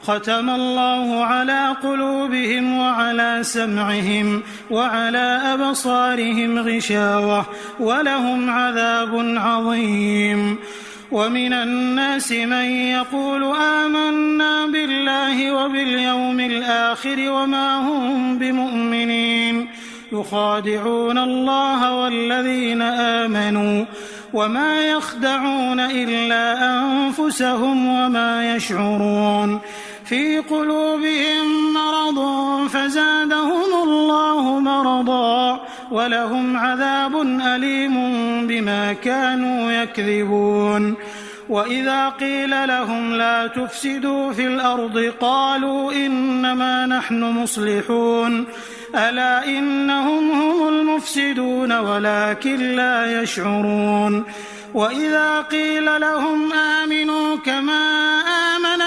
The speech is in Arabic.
ختم الله على قلوبهم وعلى سمعهم وعلى أبصارهم غشاوة ولهم عذاب عظيم. ومن الناس من يقول آمنا بالله وباليوم الآخر وما هم بمؤمنين يخادعون الله والذين آمنوا وما يخدعون إلا أنفسهم وما يشعرون. في قلوبهم مرض فزادهم الله مرضا ولهم عذاب أليم بما كانوا يكذبون. وإذا قيل لهم لا تفسدوا في الأرض قالوا إنما نحن مصلحون ألا إنهم هم المفسدون ولكن لا يشعرون. وإذا قيل لهم آمنوا كما آمن